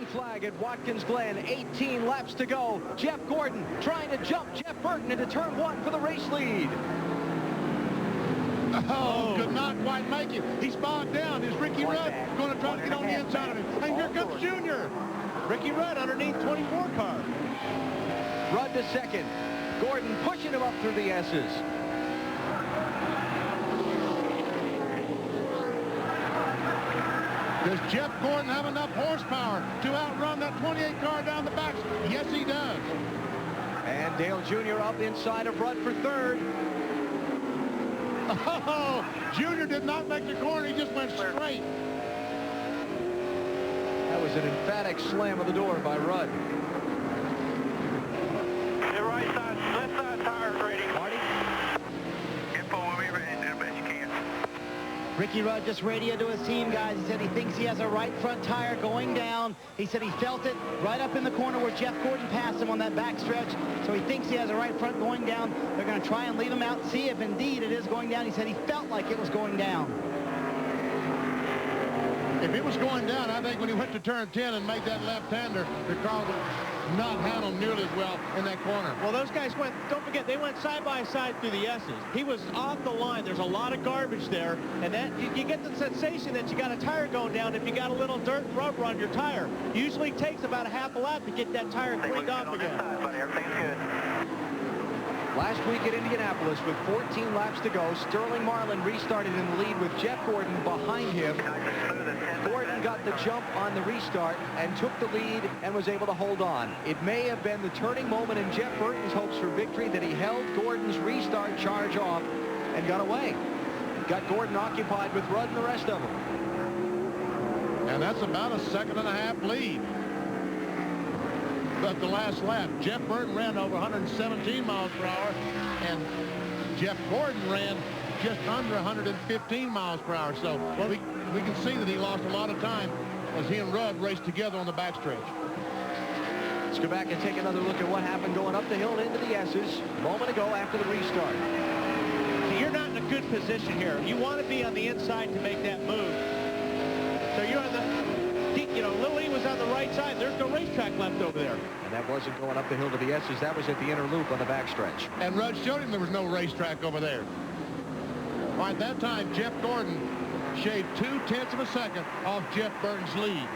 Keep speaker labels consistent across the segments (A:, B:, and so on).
A: flag at Watkins Glen. 18 laps to go. Jeff Gordon trying to jump Jeff Burton into turn 1 for the race lead.
B: Oh, could not quite make it. He's bogged down. Is Ricky Rudd going to try to get on the inside of him? And here comes Junior. Ricky Rudd underneath 24 car.
A: Rudd to second. Gordon pushing him up through the S's.
B: Does Jeff Gordon have enough horsepower to outrun that 28 car down the back? Yes, he does.
A: And Dale Jr. up inside of Rudd for third.
B: Oh, Junior did not make the corner. He just went straight.
A: That was an emphatic slam of the door by Rudd.
C: The right side, left side tires ready.
A: Marty?
C: Get forward, be ready. Do the best you can.
D: Ricky Rudd just radioed to his team, guys. He said he thinks he has a right front tire going down. He said he felt it right up in the corner where Jeff Gordon passed him on that back stretch. So he thinks he has a right front going down. They're going to try and leave him out and see if indeed it is going down. He said he felt like it was going down.
B: If it was going down, I think when he went to turn 10 and made that left-hander, the car would not handle nearly as well in that corner.
E: Well, those guys went, don't forget, they went side by side through the S's. He was off the line. There's a lot of garbage there, and that you get the sensation that you got a tire going down if you got a little dirt and rubber on your tire. Usually takes about a half a lap to get that tire cleaned off again.
C: Everything's good.
A: Last week at Indianapolis with 14 laps to go, Sterling Marlin restarted in the lead with Jeff Gordon behind him. Gordon got the jump on the restart and took the lead and was able to hold on. It may have been the turning moment in Jeff Burton's hopes for victory that he held Gordon's restart charge off and got away. Got Gordon occupied with Rudd and the rest of them.
B: And that's about a second-and-a-half lead. But the last lap, Jeff Burton ran over 117 miles per hour, and Jeff Gordon ran just under 115 miles per hour. So we can see that he lost a lot of time as he and Rudd raced together on the backstretch.
A: Let's go back and take another look at what happened going up the hill and into the S's a moment ago after the restart.
E: So you're not in a good position here. You want to be on the inside to make that move. So you're on the, you know, Little E was on the right side. There's no racetrack left over there.
A: And that wasn't going up the hill to the S's. That was at the inner loop on the backstretch.
B: And Rudd showed him there was no racetrack over there. All right, that time, Jeff Gordon shaved 0.2 of a second off Jeff Burton's lead.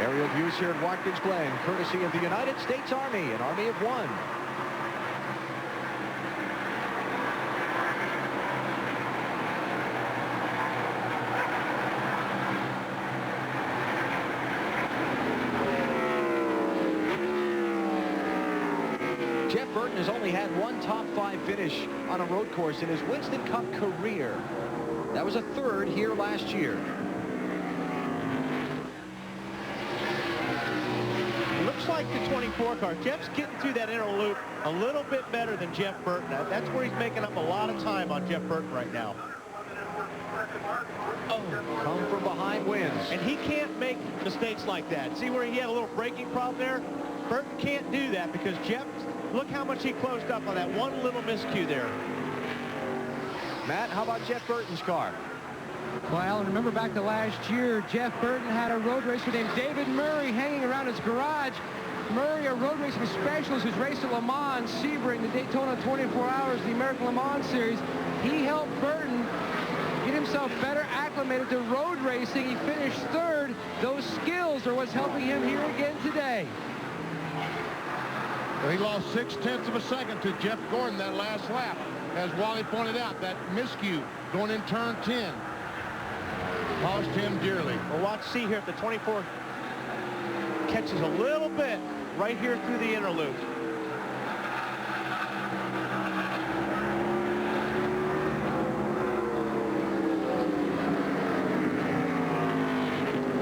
A: Aerial views here at Watkins Glen, courtesy of the United States Army, an Army of one. Jeff Burton has only had one top 5 finish on a road course in his Winston Cup career. That was a third here last year.
E: Looks like the 24 car. Jeff's getting through that inner loop a little bit better than Jeff Burton. That's where he's making up a lot of time on Jeff Burton right now.
A: Oh, come from behind wins.
E: And he can't make mistakes like that. See where he had a little braking problem there? Burton can't do that because Jeff, look how much he closed up on that one little miscue there.
A: Matt, how about Jeff Burton's car?
F: Well, Alan, remember back to last year, Jeff Burton had a road racer named David Murray hanging around his garage. Murray, a road racing specialist who's raced at Le Mans, Sebring, the Daytona 24 Hours, the American Le Mans Series. He helped Burton get himself better acclimated to road racing. He finished third. Those skills are what's helping him here again today.
B: Well, he lost 0.6 of a second to Jeff Gordon that last lap. As Wally pointed out, that miscue going in turn 10 cost him dearly.
E: Well, watch, see here, if the 24 catches a little bit right here through the inner loop.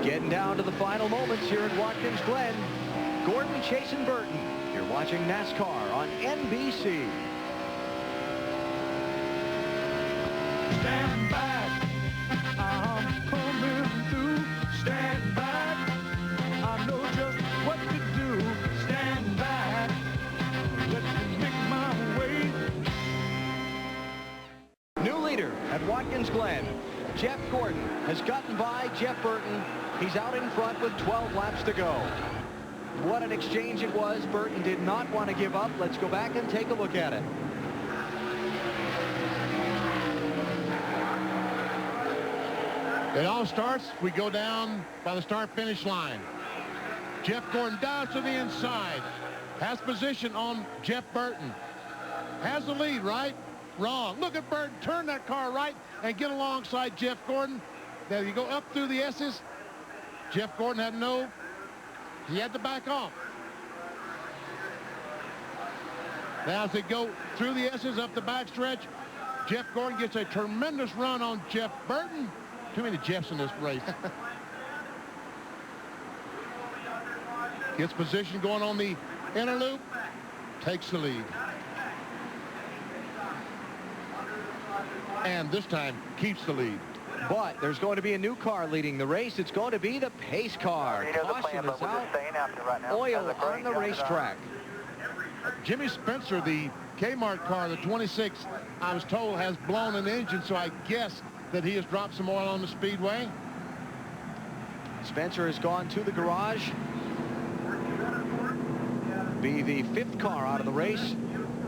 A: Getting down to the final moments here at Watkins Glen. Gordon chasing Burton. You're watching NASCAR on NBC.
G: Stand back, I'm coming through. Stand back, I know just what to do. Stand back, let me make my way.
A: New leader at Watkins Glen. Jeff Gordon has He's gotten by Jeff Burton. He's out in front with 12 laps to go. What an exchange it was. Burton did not want to give up. Let's go back and take a look at it.
B: It all starts, we go down by the start-finish line. Jeff Gordon down to the inside. Has position on Jeff Burton. Has the lead, right? Wrong. Look at Burton turn that car right and get alongside Jeff Gordon. There you go up through the S's. Jeff Gordon he had to back off. Now as they go through the S's up the backstretch, Jeff Gordon gets a tremendous run on Jeff Burton. Too many Jeffs in this race. Gets position going on the inner loop. Takes the lead. And this time keeps the lead.
A: But there's going to be a new car leading the race. It's going to be the pace car. Caution is out. Oil on the racetrack.
B: Jimmy Spencer, the Kmart car, the 26, I was told has blown an engine, so I guess that he has dropped some oil on the speedway.
A: Spencer has gone to the garage. Be the 5th car out of the race,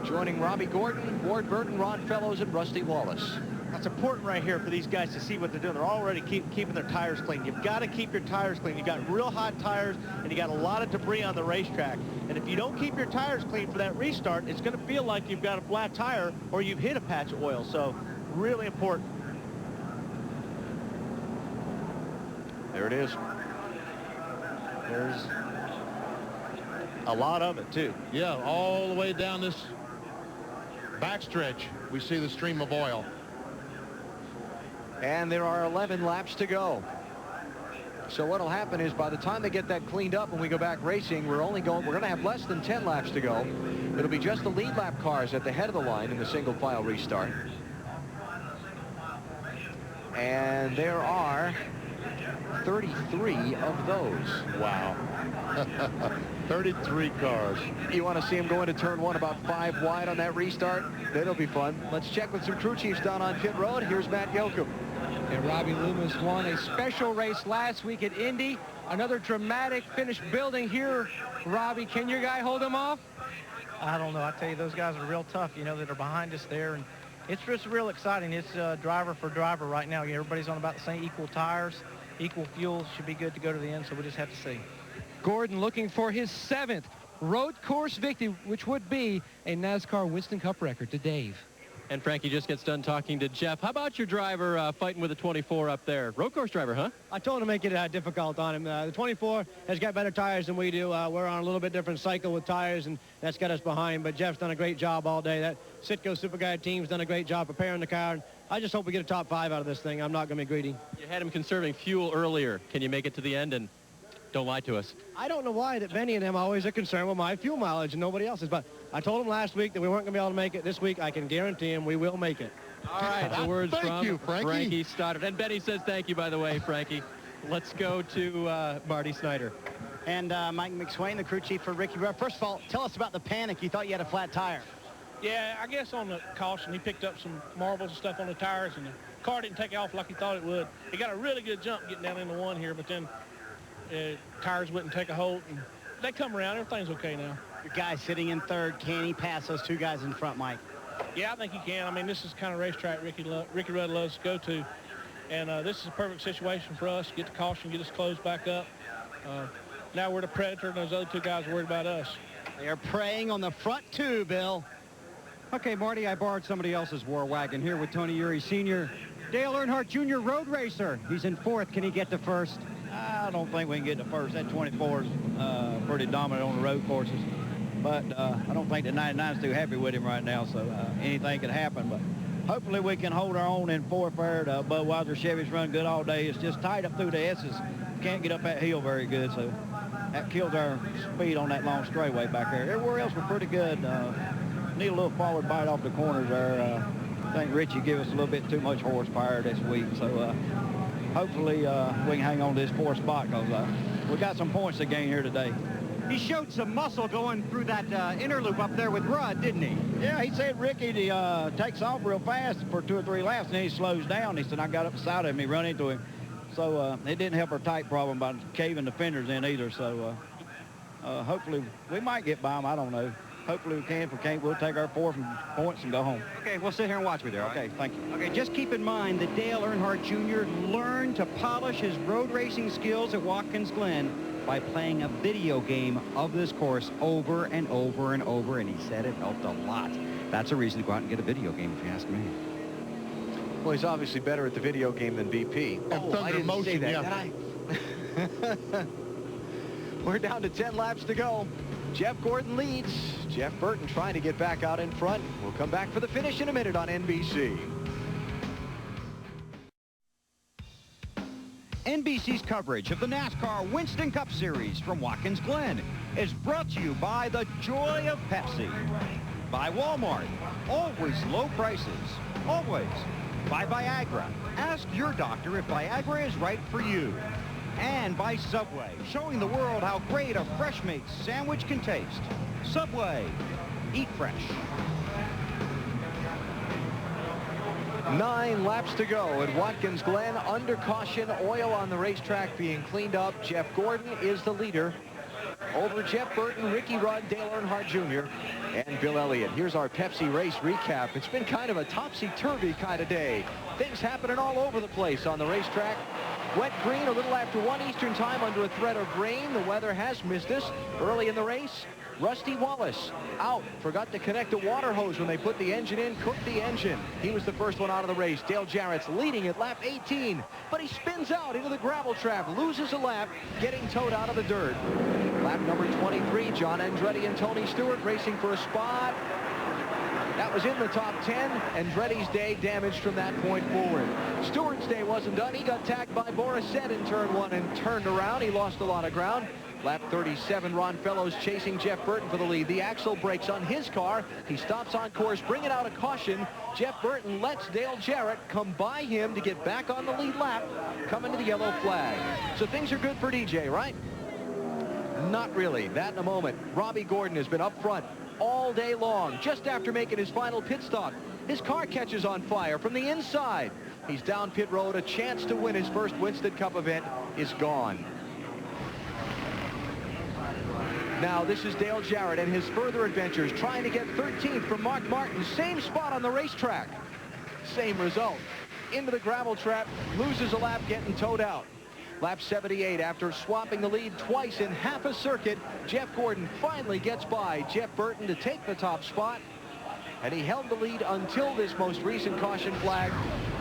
A: joining Robbie Gordon, Ward Burton, Ron Fellows, and Rusty Wallace.
E: That's important right here for these guys to see what they're doing. They're already keeping their tires clean. You've got to keep your tires clean. You've got real hot tires, and you got a lot of debris on the racetrack. And if you don't keep your tires clean for that restart, it's going to feel like you've got a flat tire or you've hit a patch of oil. So really important.
A: There it is.
E: There's a lot of it, too.
B: Yeah, all the way down this backstretch, we see the stream of oil.
A: And there are 11 laps to go. So what'll happen is by the time they get that cleaned up and we go back racing, we're going to have less than 10 laps to go. It'll be just the lead lap cars at the head of the line in the single file restart. And there are 33 of those.
B: Wow. 33 cars.
A: You want to see them go into turn 1 about 5 wide on that restart? That'll be fun. Let's check with some crew chiefs down on pit road. Here's Matt Yoakum.
F: And Robbie Loomis won a special race last week at Indy. Another dramatic finish building here. Robbie, can your guy hold him off?
D: I don't know. I tell you, those guys are real tough, you know, that are behind us there. And it's just real exciting. It's driver for driver right now. Everybody's on about the same equal tires, equal fuel. Should be good to go to the end, so we'll just have to see.
F: Gordon looking for his 7th road course victory, which would be a NASCAR Winston Cup record to Dave.
H: And Frankie just gets done talking to Jeff. How about your driver fighting with the 24 up there? Road course driver, huh?
E: I told him to make it difficult on him. The 24 has got better tires than we do. We're on a little bit different cycle with tires, and that's got us behind. But Jeff's done a great job all day. That Citgo Super Guide team's done a great job preparing the car. And I just hope we get a top 5 out of this thing. I'm not going to be greedy.
H: You had him conserving fuel earlier. Can you make it to the end? And don't lie to us.
E: I don't know why that Benny and them always are concerned with my fuel mileage and nobody else's. But I told him last week that we weren't going to be able to make it. This week, I can guarantee him we will make it.
H: All right, the words
B: Thank you, Frankie.
H: Frankie Stoddard. And Benny says thank you, by the way, Frankie. Let's go to Marty Snyder.
D: And Mike McSwain, the crew chief for Ricky Rudd. First of all, tell us about the panic. You thought you had a flat tire.
I: Yeah, I guess on the caution, he picked up some marbles and stuff on the tires, and the car didn't take off like he thought it would. He got a really good jump getting down into 1 here, but then tires wouldn't take a hold, and they come around. Everything's okay now.
D: Your guy sitting in 3rd. Can he pass those 2 guys in front, Mike?
I: Yeah, I think he can. I mean, this is the kind of racetrack Ricky Rudd loves to go to, and this is a perfect situation for us. Get the caution, get us closed back up. Now we're the Predator, and those other 2 guys are worried about us.
D: They are preying on the front 2, Bill.
J: Okay, Marty, I borrowed somebody else's war wagon here with Tony Urey Sr. Dale Earnhardt Jr., road racer. He's in 4th. Can he get to 1st?
K: I don't think we can get to 1st. That 24 is pretty dominant on the road courses. But I don't think the 99's too happy with him right now, so anything could happen. But hopefully we can hold our own in 4th there. Budweiser Chevys run good all day. It's just tight up through the S's. Can't get up that hill very good, so that kills our speed on that long straightaway back there. Everywhere else we're pretty good. Need a little forward bite off the corners there. I think Richie gave us a little bit too much horsepower this week, so hopefully we can hang on to this 4th spot because we got some points to gain here today.
J: He showed some muscle going through that inner loop up there with Rudd, didn't he?
K: Yeah, he said Ricky takes off real fast for 2 or 3 laps, and then he slows down. He said, I got up beside him, he run into him. So it didn't help our tight problem by caving the fenders in either. So hopefully we might get by them. I don't know. Hopefully we can. If we can't, we'll take our 4 points and go home.
J: Okay, we'll sit here and watch with you.
K: Okay, thank you.
J: Okay, just keep in mind that Dale Earnhardt Jr. learned to polish his road racing skills at Watkins Glen by playing a video game of this course over and over and over, and he said it helped a lot. That's a reason to go out and get a a video game, if you ask me.
A: Well, he's obviously better at the video game than BP.
B: And
A: I didn't
B: motion,
A: say that,
B: yeah.
A: did I? We're down to 10 laps to go. Jeff Gordon leads. Jeff Burton trying to get back out in front. We'll come back for the finish in a minute on NBC.
J: NBC's coverage of the NASCAR Winston Cup Series from Watkins Glen is brought to you by the joy of Pepsi, by Walmart, always low prices, always, by Viagra, ask your doctor if Viagra is right for you, and by Subway, showing the world how great a Fresh Mate sandwich can taste. Subway, eat fresh.
A: 9 laps to go at Watkins Glen. Under caution, oil on the racetrack being cleaned up. Jeff Gordon is the leader over Jeff Burton, Ricky Rudd, Dale Earnhardt Jr., and Bill Elliott. Here's our Pepsi race recap. It's been kind of a topsy-turvy kind of day. Things happening all over the place on the racetrack. Wet green a little after 1 Eastern time under a threat of rain. The weather has missed us. Early in the race, Rusty Wallace out. Forgot to connect a water hose when they put the engine in. Cooked the engine. He was the first one out of the race. Dale Jarrett's leading at lap 18. But he spins out into the gravel trap. Loses a lap, getting towed out of the dirt. Lap number 23, John Andretti and Tony Stewart racing for a spot. That was in the top 10. Andretti's day damaged from that point forward. Stewart's day wasn't done. He got tagged by Borisset in turn 1 and turned around. He lost a lot of ground. Lap 37, Ron Fellows chasing Jeff Burton for the lead. The axle breaks on his car. He stops on course, bringing out a caution. Jeff Burton lets Dale Jarrett come by him to get back on the lead lap, coming to the yellow flag. So things are good for DJ, right? Not really. That in a moment. Robbie Gordon has been up front all day long. Just after making his final pit stop, his car catches on fire from the inside. He's down pit road. A chance to win his first Winston Cup event is gone. Now this is Dale Jarrett and his further adventures, trying to get 13th from Mark Martin. Same spot on the racetrack. Same result. Into the gravel trap, loses a lap, getting towed out. Lap 78, after swapping the lead twice in half a circuit, Jeff Gordon finally gets by Jeff Burton to take the top spot. And he held the lead until this most recent caution flag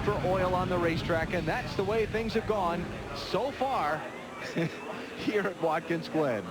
A: for oil on the racetrack. And that's the way things have gone so far here at Watkins Glen.